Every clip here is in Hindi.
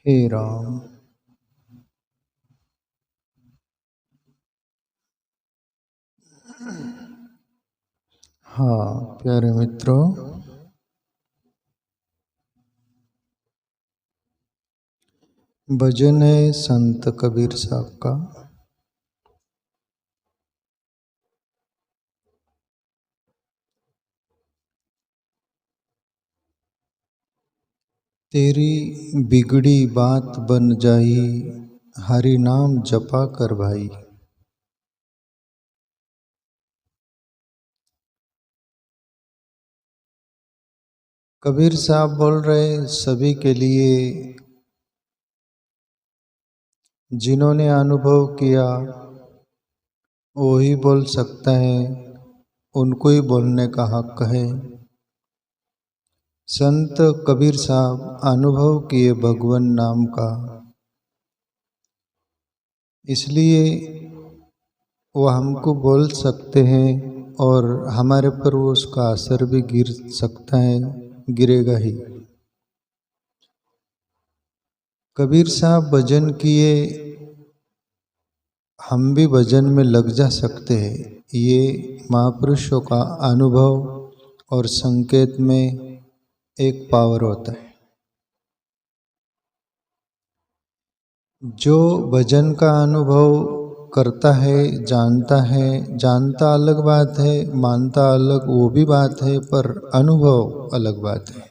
हे राम। हाँ प्यारे मित्रों, भजन है संत कबीर साहब का। तेरी बिगड़ी बात बन जाई, हरि नाम जपा कर भाई। कबीर साहब बोल रहे सभी के लिए, जिन्होंने अनुभव किया वो ही बोल सकता है, उनको ही बोलने का हक है। संत कबीर साहब अनुभव किए भगवान नाम का, इसलिए वो हमको बोल सकते हैं और हमारे पर वो उसका असर भी गिर सकता है, गिरेगा ही। कबीर साहब भजन किए, हम भी भजन में लग जा सकते हैं। ये महापुरुषों का अनुभव और संकेत में एक पावर होता है। जो भजन का अनुभव करता है, जानता अलग बात है, मानता अलग वो भी बात है, पर अनुभव अलग बात है।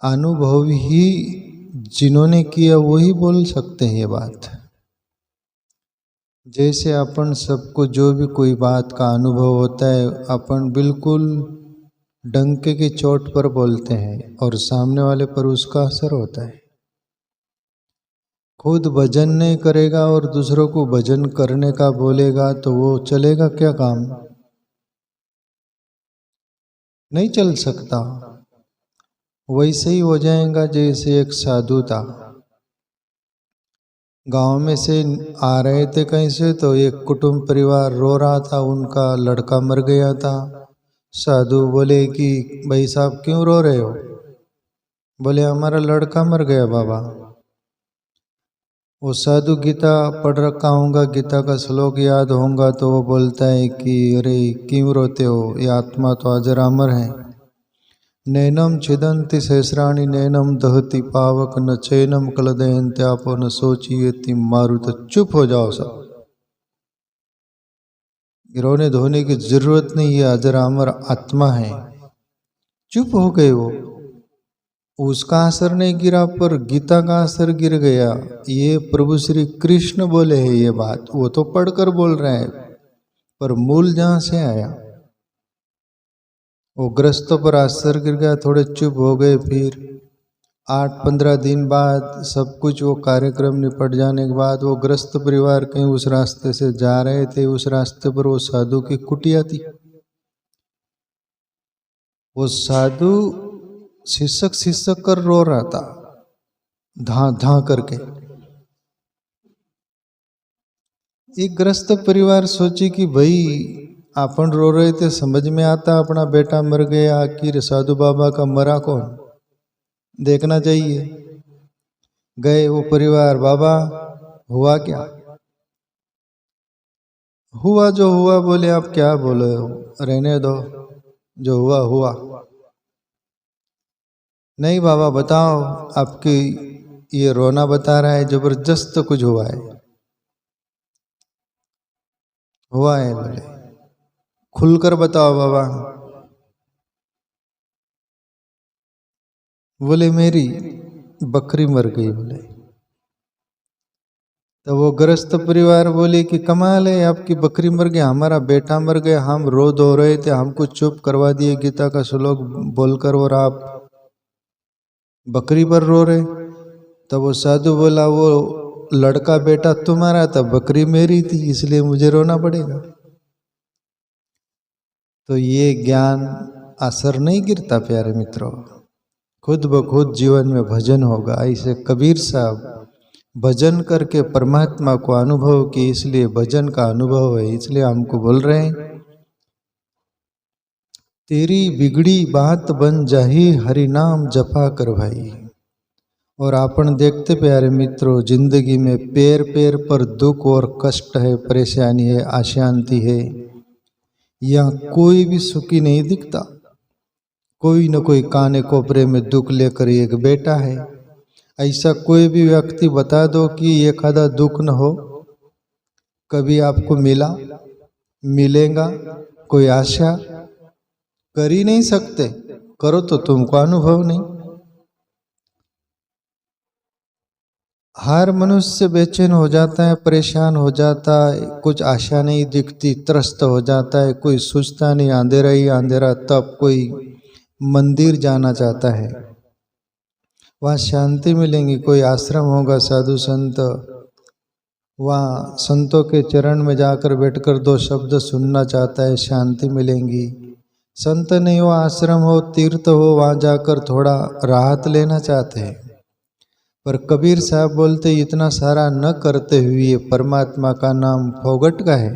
अनुभव ही जिन्होंने किया वही बोल सकते हैं ये बात। जैसे अपन सबको जो भी कोई बात का अनुभव होता है, अपन बिल्कुल डंके की चोट पर बोलते हैं और सामने वाले पर उसका असर होता है। खुद भजन नहीं करेगा और दूसरों को भजन करने का बोलेगा तो वो चलेगा क्या काम? नहीं चल सकता। वैसे ही हो जाएगा जैसे एक साधु था, गांव में से आ रहे थे कहीं से, तो एक कुटुंब परिवार रो रहा था, उनका लड़का मर गया था। साधु बोले कि भाई साहब क्यों रो रहे हो? बोले हमारा लड़का मर गया बाबा। वो साधु गीता पढ़ रखा होगा, गीता का श्लोक याद होगा, तो वो बोलता है कि अरे क्यों रोते हो, ये आत्मा तो अजरामर है। नैनम छिदंति सहस्राणि नैनम दहति पावक न चैनम कलदयंत्यापो न सोचियति मारुत। चुप हो जाओ सब, रोने धोने की जरूरत नहीं है, अजरामर आत्मा है। चुप हो गए वो, उसका असर नहीं गिरा पर गीता का असर गिर गया। ये प्रभु श्री कृष्ण बोले हैं ये बात, वो तो पढ़कर बोल रहे हैं, पर मूल जहां से आया वो ग्रस्तों पर असर गिर गया। थोड़े चुप हो गए, फिर 8-15 दिन बाद सब कुछ वो कार्यक्रम निपट जाने के बाद वो ग्रस्त परिवार कहीं उस रास्ते से जा रहे थे, उस रास्ते पर वो साधु की कुटिया थी। वो साधु सिसक कर रो रहा था, धा धा करके। एक ग्रस्त परिवार सोची कि भाई अपन रो रहे थे, समझ में आता अपना बेटा मर गया, आखिर साधु बाबा का मरा कौन, देखना चाहिए। गए वो परिवार, बाबा हुआ क्या? हुआ जो हुआ। बोले आप क्या बोले हो, रहने दो, जो हुआ हुआ। नहीं बाबा बताओ, आपकी ये रोना बता रहा है जबरदस्त कुछ हुआ है। हुआ है बोले, खुलकर बताओ बाबा। बोले मेरी बकरी मर गई। बोले तो वो ग्रस्त परिवार बोले कि कमाल है, आपकी बकरी मर गई, हमारा बेटा मर गया, हम रो धो रहे थे, हमको चुप करवा दिए गीता का श्लोक बोलकर, और आप बकरी पर रो रहे। तब वो साधु बोला वो लड़का बेटा तुम्हारा था, बकरी मेरी थी, इसलिए मुझे रोना पड़ेगा। तो ये ज्ञान असर नहीं गिरता प्यारे मित्रों, खुद ब खुद जीवन में भजन होगा। ऐसे कबीर साहब भजन करके परमात्मा को अनुभव की, इसलिए भजन का अनुभव है, इसलिए हमको बोल रहे हैं तेरी बिगड़ी बात बन जाही, हरि नाम जपा कर भाई। और आपण देखते प्यारे मित्रों, जिंदगी में पैर पैर पर दुख और कष्ट है, परेशानी है, अशांति है। यहाँ कोई भी सुखी नहीं दिखता। कोई न कोई काने कोपरे में दुख लेकर एक बैठा है। ऐसा कोई भी व्यक्ति बता दो कि एक आधा दुख न हो, कभी आपको मिला, मिलेगा, कोई आशा कर ही नहीं सकते। करो तो तुमको अनुभव नहीं। हर मनुष्य बेचैन हो जाता है, परेशान हो जाता है, कुछ आशा नहीं दिखती, त्रस्त हो जाता है। कोई सोचता नहीं अंधेरा ही अंधेरा, तब कोई मंदिर जाना चाहता है, वहाँ शांति मिलेंगी। कोई आश्रम होगा, साधु संत, वहाँ संतों के चरण में जाकर बैठकर दो शब्द सुनना चाहता है, शांति मिलेंगी। संत नहीं हो, आश्रम हो, तीर्थ हो, वहाँ जाकर थोड़ा राहत लेना चाहते हैं। पर कबीर साहब बोलते इतना सारा न करते हुए परमात्मा का नाम फोगट का है।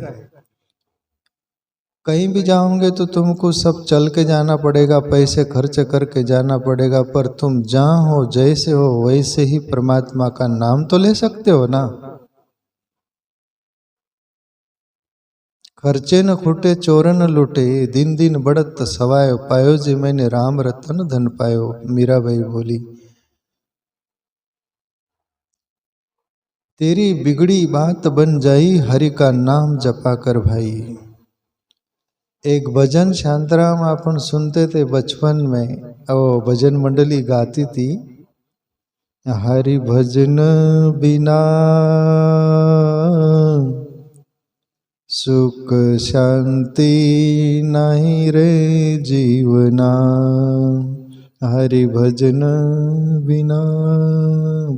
कहीं भी जाओगे तो तुमको सब चल के जाना पड़ेगा, पैसे खर्च करके जाना पड़ेगा, पर तुम जहाँ हो, जैसे हो वैसे ही परमात्मा का नाम तो ले सकते हो ना। खर्चे न खूटे चोर न लूटे, दिन दिन बढ़त सवायो, पायो जी मैंने राम रतन धन पायो। मीराबाई बोली तेरी बिगड़ी बात बन जाई, हरि का नाम जपा कर भाई। एक भजन शांतराम अपन सुनते थे बचपन में, वो भजन मंडली गाती थी, हरि भजन बिना सुख शांति नहीं रे जीवना, हरि भजन बिना।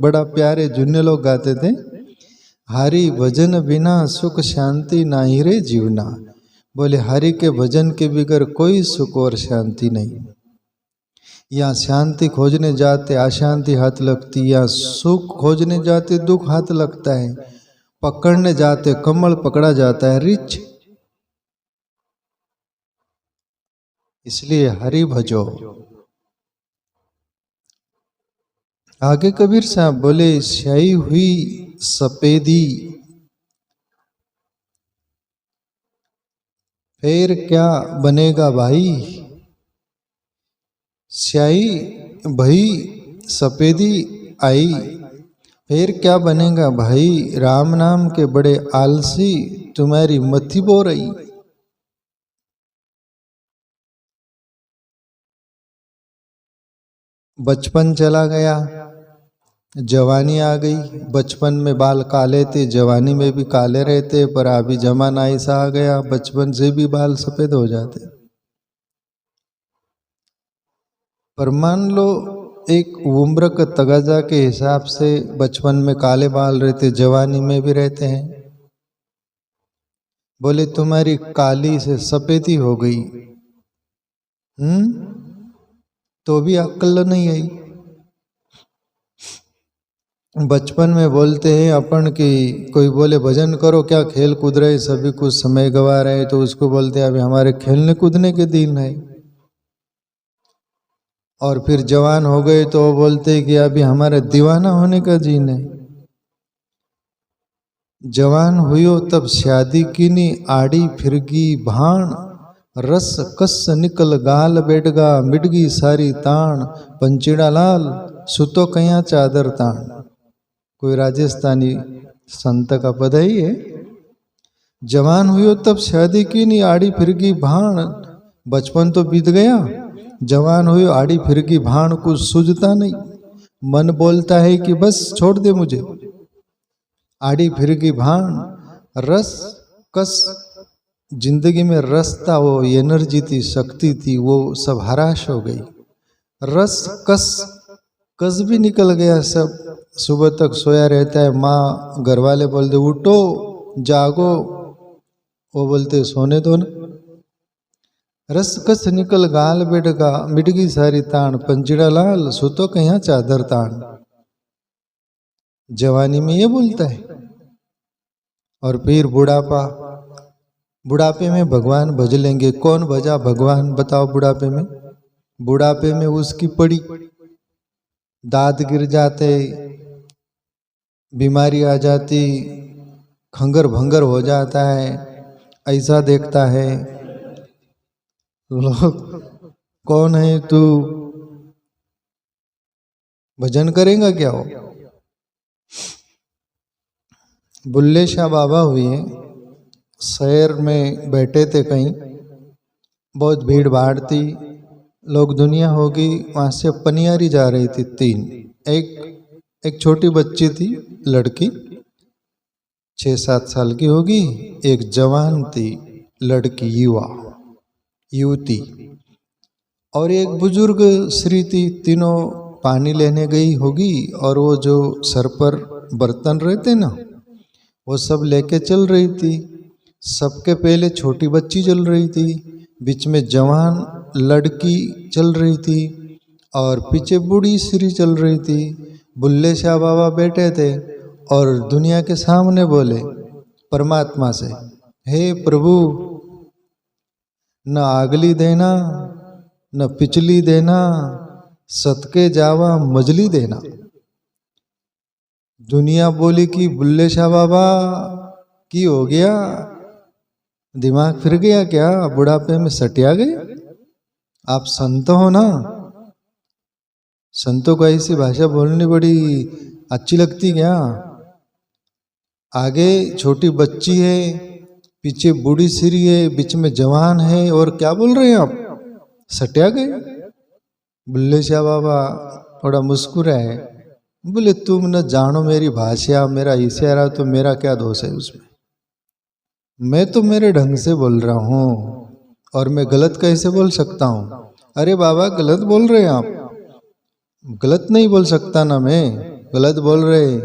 बड़ा प्यारे जुन्ने लोग गाते थे, हरि भजन बिना सुख शांति नहीं रे जीवना। बोले हरि के भजन के बगैर कोई सुख और शांति नहीं। यहाँ शांति खोजने जाते अशांति हाथ लगती, या सुख खोजने जाते दुख हाथ लगता है, पकड़ने जाते कमल पकड़ा जाता है रिच। इसलिए हरि भजो। आगे कबीर साहब बोले स्याही हुई सफेदी फिर क्या बनेगा भाई। स्याही भई सफेदी आई, फिर क्या बनेगा भाई। राम नाम के बड़े आलसी, तुम्हारी मति बो रही। बचपन चला गया, जवानी आ गई। बचपन में बाल काले थे, जवानी में भी काले रहते, पर अभी जमाना ऐसा आ गया बचपन से भी बाल सफेद हो जाते। पर मान लो एक उम्र का तगाजा के हिसाब से बचपन में काले बाल रहते, जवानी में भी रहते हैं। बोले तुम्हारी काली से सफेदी हो गई, तो भी अक्ल नहीं आई। बचपन में बोलते हैं अपन कि कोई बोले भजन करो, क्या खेल कूद रहे, सभी कुछ समय गवा रहे, तो उसको बोलते हैं अभी हमारे खेलने कूदने के दिन है। और फिर जवान हो गए तो वो बोलते हैं कि अभी हमारे दीवाना होने का दिन है। जवान हुयो तब शादी कीनी, आड़ी फिरगी भाण, रस कस निकल गाल बेडगा, मिडगी सारी ताण, पंचीड़ा लाल सुतो कया चादर ताण। कोई राजस्थानी संत का पद ही है। जवान हुयो तब शादी कीनी, आड़ी फिरगी भाण, बचपन तो बीत गया, जवान हुई आड़ी फिरगी भाण, कुछ सूझता नहीं। मन बोलता है कि बस छोड़ दे मुझे। आड़ी फिरगी भाण, रस कस, जिंदगी में रस था, वो एनर्जी थी, शक्ति थी, वो सब हराश हो गई। रस कस, कस भी निकल गया सब। सुबह तक सोया रहता है, माँ घर वाले बोलते उठो जागो, वो बोलते सोने दो ना। रस कस निकल गाल बेडगा, मिटगी सारी ताण, पंचीड़ा लाल सुतो कहीं चादर ताण। जवानी में ये बोलता है। और फिर बुढ़ापा, बुढ़ापे में भगवान भज लेंगे। कौन भजा भगवान बताओ बुढ़ापे में? बुढ़ापे में उसकी पड़ी दांत गिर जाते, बीमारी आ जाती, खंगर भंगर हो जाता है, ऐसा देखता है। लोग कौन है तू, भजन करेगा क्या हो? बुल्ले शाह बाबा हुए, शहर में बैठे थे कहीं, बहुत भीड़ भाड़ थी, लोग दुनिया होगी, वहां से पनियारी जा रही थी तीन। एक छोटी बच्ची थी, लड़की 6-7 साल की होगी, एक जवान थी लड़की, युवती, और एक बुजुर्ग स्त्री थी। तीनों पानी लेने गई होगी, और वो जो सर पर बर्तन रहते ना, वो सब लेके चल रही थी। सबके पहले छोटी बच्ची चल रही थी, बीच में जवान लड़की चल रही थी, और पीछे बूढ़ी स्त्री चल रही थी। बुल्ले शाह बाबा बैठे थे और दुनिया के सामने बोले परमात्मा से, हे प्रभु, न आगली देना न पिछली देना, सदके जावा मजली देना। दुनिया बोली कि बुल्ले शाह बाबा की हो गया, दिमाग फिर गया क्या, बुढ़ापे में सटिया गए? आप संत हो ना, संतों को ऐसी भाषा बोलनी बड़ी अच्छी लगती क्या? आगे छोटी बच्ची है, पीछे बूढ़ी स्त्री है, बीच में जवान है, और क्या बोल रहे हैं आप, सटिया गए? बुल्ले शाह बाबा थोड़ा मुस्कुराए, बोले तुम न जानो मेरी भाषा, मेरा इशारा, तो मेरा क्या दोष है उसमें? मैं तो मेरे ढंग से बोल रहा हूँ, और मैं गलत कैसे बोल सकता हूँ? अरे बाबा गलत बोल रहे हैं आप। गलत नहीं बोल सकता ना मैं, गलत बोल रहे,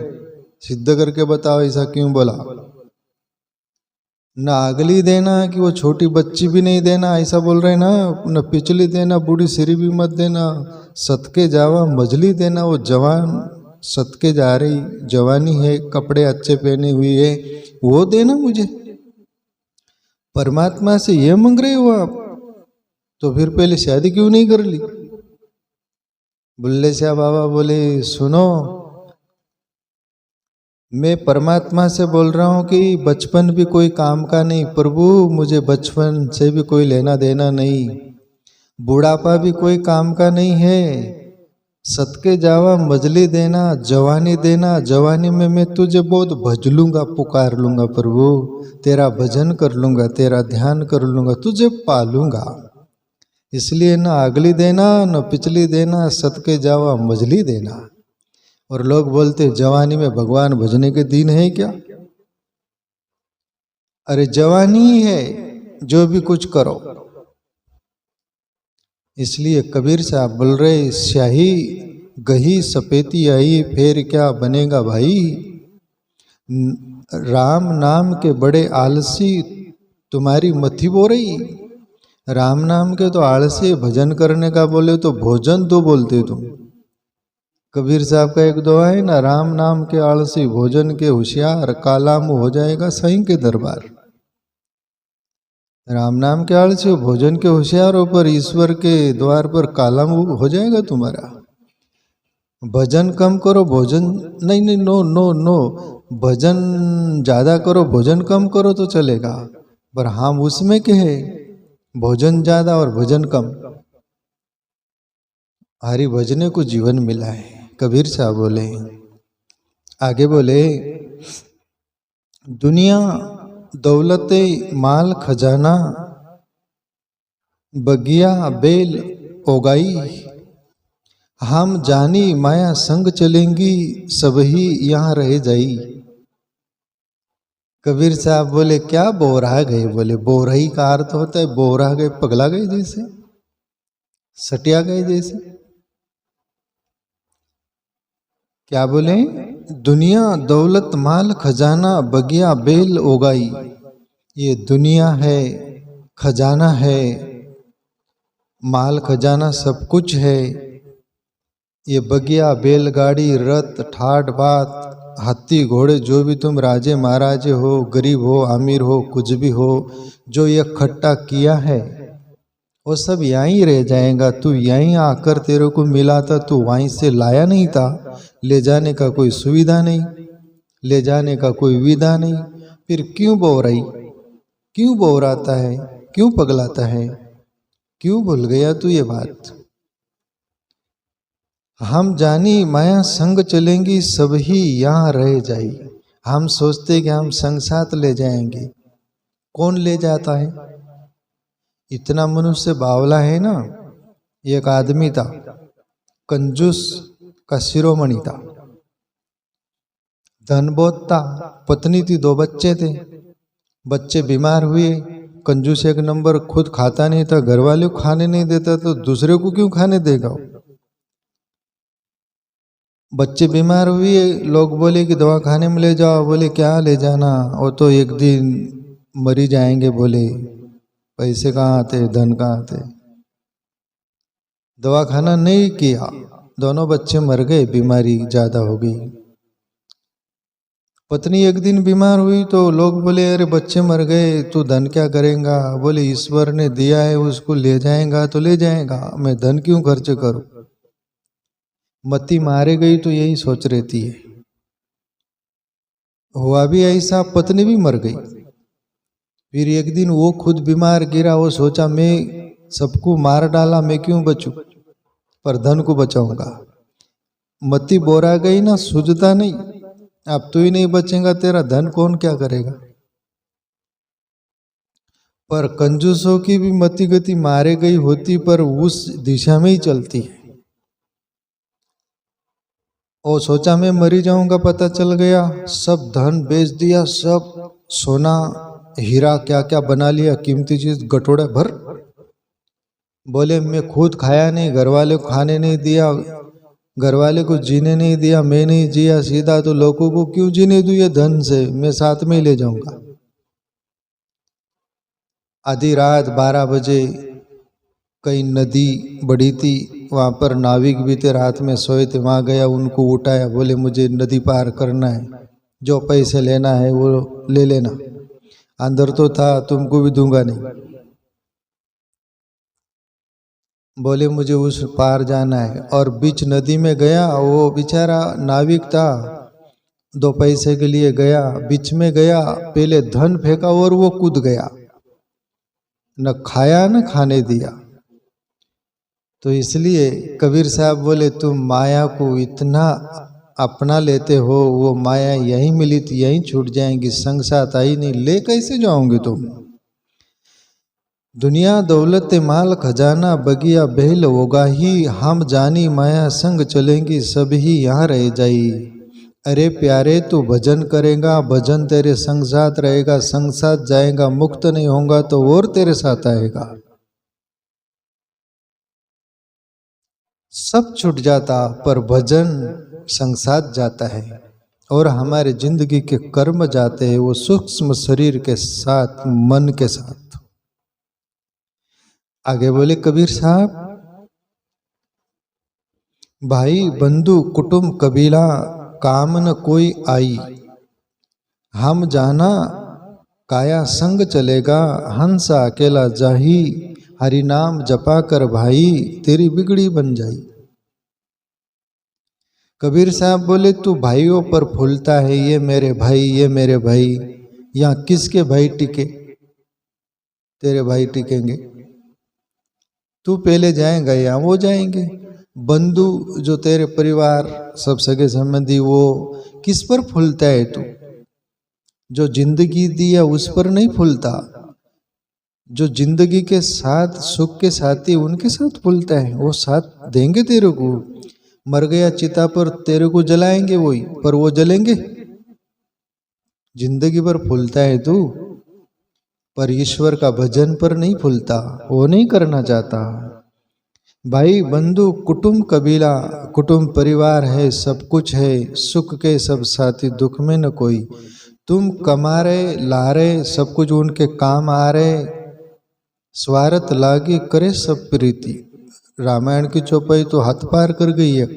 सिद्ध करके बताओ ऐसा क्यों बोला। न अगली देना कि वो छोटी बच्ची भी नहीं देना, ऐसा बोल रहे ना, न पिछली देना, बूढ़ी सिरी भी मत देना, सदके जावा मजली देना। वो जवान सदके जा रही, जवानी है, कपड़े अच्छे पहने हुई है, वो देना मुझे। परमात्मा से ये मांग रहे हो आप, तो फिर पहले शादी क्यों नहीं कर ली? बुल्ले शाह बाबा बोले सुनो, मैं परमात्मा से बोल रहा हूँ कि बचपन भी कोई काम का नहीं प्रभु, मुझे बचपन से भी कोई लेना देना नहीं, बुढ़ापा भी कोई काम का नहीं है, सदके जावा मजली देना, जवानी देना, जवानी में मैं तुझे बहुत भज लूँगा, पुकार लूँगा प्रभु, तेरा भजन कर लूँगा, तेरा ध्यान कर लूँगा, तुझे पालूँगा। इसलिए न अगली देना न पिछली देना, सदके जावा मजली देना। और लोग बोलते जवानी में भगवान भजने के दिन है क्या? अरे जवानी ही है, जो भी कुछ करो। इसलिए कबीर साहब बोल रहे, स्याही गही सपेती आई, फिर क्या बनेगा भाई। राम नाम के बड़े आलसी तुम्हारी मथी बो रही। राम नाम के तो आलसी, भजन करने का बोले तो भोजन दो बोलते तुम। कबीर साहब का एक दुआ है ना, राम नाम के आलसी भोजन के होशियार, काला मुंह हो जाएगा साईं के दरबार। राम नाम के आलसी भोजन के होशियारों पर, ईश्वर के द्वार पर काला मुंह हो जाएगा तुम्हारा। भजन कम करो, भोजन नहीं नहीं, नो नो नो, भजन ज्यादा करो, भोजन कम करो तो चलेगा, पर हम उसमें के है भोजन ज्यादा और भजन कम। हरि भजने को जीवन मिला है। कबीर साहब बोले, आगे बोले, दुनिया दौलते माल खजाना, बगिया बेल ओगाई, हम जानी माया संग चलेंगी, सब ही यहाँ रह जाई। कबीर साहब बोले क्या बोरा गए? बोले बोरही का अर्थ होता है बोरा गए, पगला गए जैसे, सटिया गए जैसे। क्या बोले? दुनिया दौलत माल खजाना, बगिया बेल ओगाई। ये दुनिया है, खजाना है, माल खजाना सब कुछ है। ये बगिया बैलगाड़ी, रथ, ठाट बात, हाथी घोड़े, जो भी तुम राजे महाराजे हो, गरीब हो अमीर हो, कुछ भी हो, जो ये इकट्ठा किया है वो सब यहीं रह जाएगा। तू यहीं आकर तेरे को मिला था, तू वहीं से लाया नहीं था। ले जाने का कोई सुविधा नहीं, ले जाने का कोई विधा नहीं, फिर क्यों बोराई, क्यों बोराता है, क्यों पगलाता है, क्यों भूल गया तू ये बात। हम जानी माया संग चलेंगी, सब ही यहाँ रह जाई। हम सोचते कि हम संग साथ ले जाएंगे, कौन ले जाता है। इतना मनुष्य बावला है ना। एक आदमी था, कंजूस का शिरोमणि था, धन बहुत था, पत्नी थी, 2 बच्चे थे। बच्चे बीमार हुए, कंजूस एक नंबर, खुद खाता नहीं था, घर वाले को खाने नहीं देता, तो दूसरे को क्यों खाने देगा। बच्चे बीमार हुए, लोग बोले कि दवा खाने में ले जाओ। बोले क्या ले जाना, वो तो एक दिन मरी जाएंगे। बोले पैसे कहाँ आते, धन कहाँ आते। दवा खाना नहीं किया, दोनों बच्चे मर गए, बीमारी ज्यादा हो गई। पत्नी एक दिन बीमार हुई तो लोग बोले अरे बच्चे मर गए, तू धन क्या करेगा। बोले ईश्वर ने दिया है, उसको ले जाएगा तो ले जाएगा, मैं धन क्यों खर्च करूं। मती मारे गई तो यही सोच रहती है। हुआ भी ऐसा, पत्नी भी मर गई। फिर एक दिन वो खुद बीमार गिरा, वो सोचा मैं सबको मार डाला, मैं क्यों बचूं, पर धन को बचाऊंगा। मती बोरा गई ना, सूझता नहीं। अब तू ही नहीं बचेगा, तेरा धन कौन क्या करेगा। पर कंजूसों की भी मति गति मारे गई होती, पर उस दिशा में ही चलती है। और सोचा मैं मरी जाऊंगा, पता चल गया, सब धन बेच दिया, सब सोना हीरा क्या क्या बना लिया, कीमती चीज गटोड़ा भर। बोले मैं खुद खाया नहीं, घर वाले को खाने नहीं दिया, घर वाले को जीने नहीं दिया, मैं नहीं जिया सीधा, तो लोगों को क्यों जीने दूं ये धन से, मैं साथ में ही ले जाऊंगा। आधी रात 12 बजे कहीं नदी बड़ी थी, वहां पर नाविक भी थे, रात में सोए थे, वहां गया, उनको उठाया। बोले मुझे नदी पार करना है, जो पैसे लेना है वो ले लेना, अंदर तो था, तुमको भी दूंगा नहीं। बोले मुझे उस पार जाना है, और बीच नदी में गया। वो बेचारा नाविक था, 2 पैसे के लिए गया, बीच में गया, पहले धन फेंका और वो कूद गया, न खाया न खाने दिया। तो इसलिए कबीर साहब बोले तुम माया को इतना अपना लेते हो, वो माया यहीं मिली थी यहीं छूट जाएंगी, संग साथ आई नहीं, ले कैसे जाओगे तुम। दुनिया दौलत माल खजाना बगिया बहल होगा ही, हम जानी माया संग चलेंगी, सब ही यहाँ रह जाई। अरे प्यारे तू भजन करेगा, भजन तेरे संग साथ रहेगा, संग साथ जाएगा, मुक्त नहीं होगा तो और तेरे साथ आएगा। सब छूट जाता, पर भजन संग साथ जाता है, और हमारे जिंदगी के कर्म जाते हैं वो सूक्ष्म शरीर के साथ, मन के साथ। आगे बोले कबीर साहब, भाई बंधु कुटुंब कबीला काम न कोई आई, हम जाना काया संग चलेगा, हंस अकेला जाही, हरि नाम जपा कर भाई, तेरी बिगड़ी बन जाई। कबीर साहब बोले तू भाइयों पर फूलता है, ये मेरे भाई, ये मेरे भाई, यहाँ किसके भाई टिके, तेरे भाई टिकेंगे। तू पहले जाएगा या वो जाएंगे। बंधु जो तेरे परिवार सब सगे संबंधी, वो किस पर फूलता है तू, जो जिंदगी दी है उस पर नहीं फूलता, जो जिंदगी के साथ सुख के साथी उनके साथ फूलता है, वो साथ देंगे तेरे को। मर गया चिता पर, तेरे को जलाएंगे वही, पर वो जलेंगे। जिंदगी पर फूलता है तू, पर ईश्वर का भजन पर नहीं फूलता, वो नहीं करना चाहता। भाई बंधु कुटुंब कबीला, कुटुंब परिवार है, सब कुछ है, सुख के सब साथी, दुख में न कोई। तुम कमा रहे ला रहे, सब कुछ उनके काम आ रहे, स्वार्थ लागे करे सब प्रीति। रामायण की चौपाई तो हाथ पार कर गई है।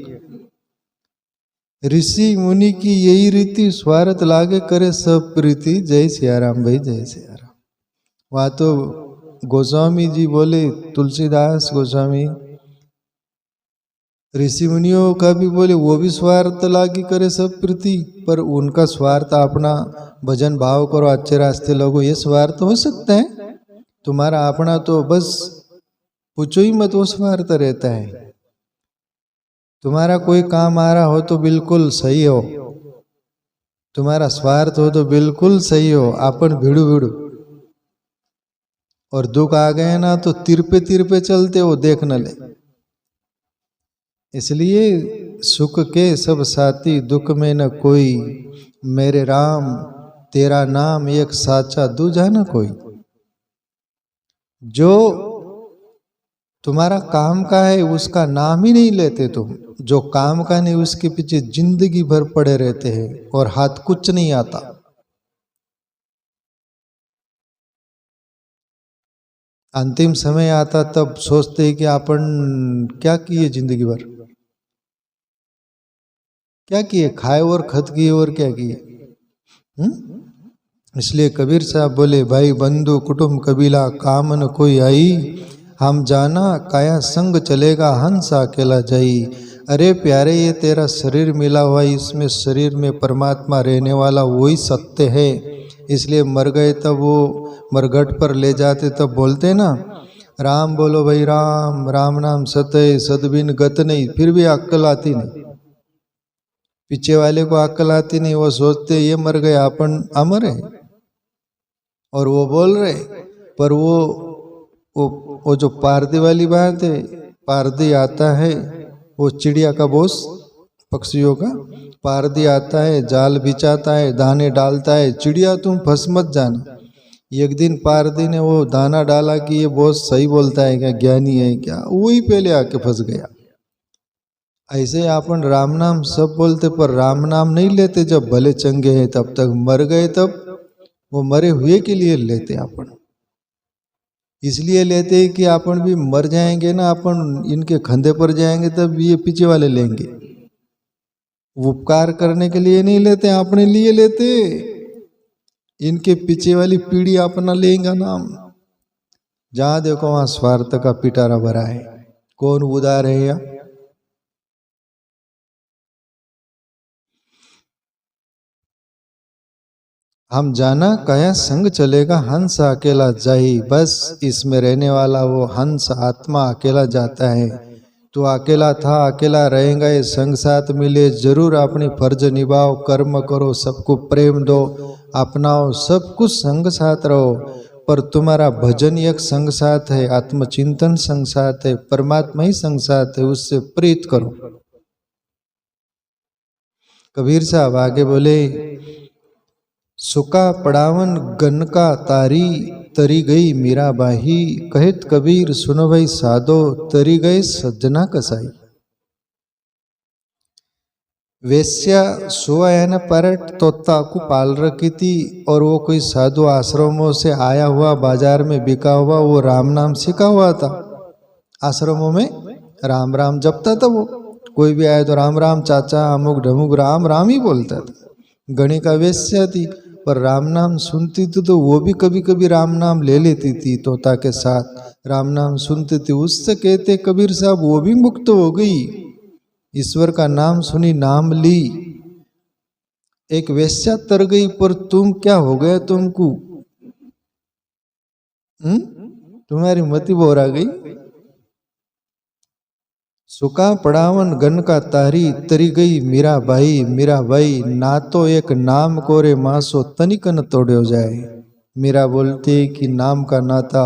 ऋषि मुनि की यही रीति, स्वार्थ लागे करे सब प्रीति। जय सिया राम भाई, जय सिया राम। वहाँ तो गोस्वामी जी बोले, तुलसीदास गोस्वामी ऋषि मुनियों का भी बोले वो भी स्वार्थ लागी करे सब प्रति, पर उनका स्वार्थ अपना भजन भाव करो, अच्छे रास्ते लगो, ये स्वार्थ हो सकता है। तुम्हारा अपना तो बस पूछो ही मत, वो स्वार्थ रहता है। तुम्हारा कोई काम आ रहा हो तो बिल्कुल सही हो, तुम्हारा स्वार्थ हो तो बिल्कुल सही हो, अपन भिड़ू भिड़ू, और दुख आ गए ना तो तिरपे तिरपे चलते हो, देख न ले। इसलिए सुख के सब साथी, दुख में न कोई, मेरे राम तेरा नाम एक साचा दूजा न कोई। जो तुम्हारा काम का है उसका नाम ही नहीं लेते तुम, जो काम का नहीं उसके पीछे जिंदगी भर पड़े रहते हैं और हाथ कुछ नहीं आता। अंतिम समय आता तब सोचते हैं कि अपन क्या किए जिंदगी भर, क्या किए, खाए और खत किए और क्या किए। इसलिए कबीर साहब बोले, भाई बंधु कुटुंब कबीला काम न कोई आई, हम जाना काया संग चलेगा हंस अकेला जाई। अरे प्यारे, ये तेरा शरीर मिला हुआ, इसमें शरीर में परमात्मा रहने वाला वही सत्य है। इसलिए मर गए तब वो मरघट पर ले जाते तब बोलते ना, राम बोलो भाई राम, राम नाम सत्य सदबिन गत नहीं, फिर भी अक्कल आती नहीं। पीछे वाले को अक्कल आती नहीं, वो सोचते ये मर गए अपन अमर है, और वो बोल रहे। पर वो जो पारदी वाली बात है, पारदी आता है, वो चिड़िया का बोस, पक्षियों का पारदी आता है, जाल बिछाता है, दाने डालता है, चिड़िया तुम फंस मत जाना। एक दिन पारदी ने वो दाना डाला कि ये बोस सही बोलता है क्या, ज्ञानी है क्या, वही पहले आके फंस गया। ऐसे अपन राम नाम सब बोलते पर राम नाम नहीं लेते, जब भले चंगे हैं तब तक, मर गए तब वो मरे हुए के लिए लेते। अपन इसलिए लेते हैं कि अपन भी मर जाएंगे ना, अपन इनके खंधे पर जाएंगे तब ये पीछे वाले लेंगे। उपकार करने के लिए नहीं लेते, अपने लिए लेते। इनके पीछे वाली पीढ़ी अपना लेगा नाम। जहां देखो वहां स्वार्थ का पिटारा भरा है। कौन उदार है या हम जाना कया संग चलेगा हंस अकेला जाही। बस इसमें रहने वाला वो हंस आत्मा अकेला जाता है। तो अकेला था, अकेला रहेगा, ये संग साथ मिले, जरूर अपनी फर्ज निभाओ, कर्म करो, सबको प्रेम दो, अपनाओ, सब कुछ संग साथ रहो। पर तुम्हारा भजन एक संग साथ है, आत्मचिंतन संग साथ है, परमात्मा ही संग साथ है, उससे प्रीत करो। कबीर साहब आगे बोले, सुका पड़ावन गन का तारी, तरी गई मीरा बाही। कहित कबीर सुनो भाई साधो, तरी गए सज्जना कसाई। वेश्या सुवायन परट तोता को पाल रखी थी, और वो कोई साधु आश्रमों से आया हुआ, बाजार में बिका हुआ, वो राम नाम सीखा हुआ था। आश्रमों में राम राम जपता था वो, कोई भी आए तो राम राम चाचा अमुक ढमुक राम राम ही बोलता था। गणिका वेश्या थी, पर राम नाम सुनती थी तो वो भी कभी कभी राम नाम ले लेती थी, तोता के साथ राम नाम सुनती थी। उससे कहते कबीर साहब वो भी मुक्त हो गई, ईश्वर का नाम सुनी, नाम ली। एक वेश्या तर गई, पर तुम क्या हो गया तुमको, तुम्हारी मति बोरा गई। सुका पड़ावन गन का तारी, तरी गई मीरा भाई। मीरा भाई ना तो एक नाम कोरे मासो तनिक न तोड़ो जाए। मीरा बोलती कि नाम का नाता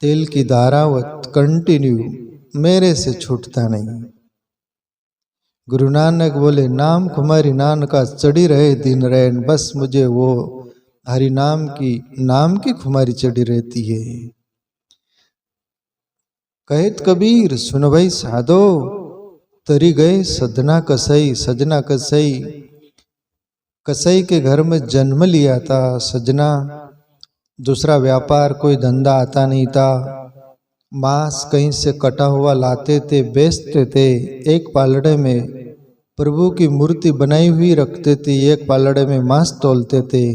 तेल की धारावत कंटिन्यू, मेरे से छूटता नहीं। गुरु नानक बोले, नाम कुमारी नान का चढ़ी रहे दिन रैन, बस मुझे वो हरि नाम की खुमारी चढ़ी रहती है। कहित कबीर सुन भाई साधो, तरी गए सजना कसई। सजना कसई, कसई के घर में जन्म लिया था सजना। दूसरा व्यापार कोई धंधा आता नहीं था, मांस कहीं से कटा हुआ लाते थे, बेचते थे। एक पालड़े में प्रभु की मूर्ति बनाई हुई रखते थे, एक पालड़े में मांस तोलते थे।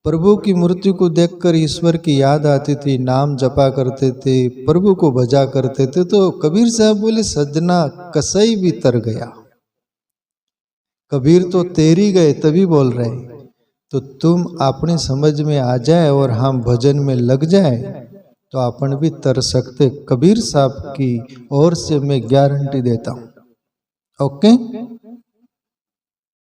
प्रभु की मूर्ति को देखकर ईश्वर की याद आती थी, नाम जपा करते थे, प्रभु को भजा करते थे। तो कबीर साहब बोले, सजना कसई भी तर गया। कबीर तो तेरी गए तभी बोल रहे, तो तुम अपनी समझ में आ जाए और हम भजन में लग जाए तो अपन भी तर सकते। कबीर साहब की ओर से मैं गारंटी देता हूं। ओके।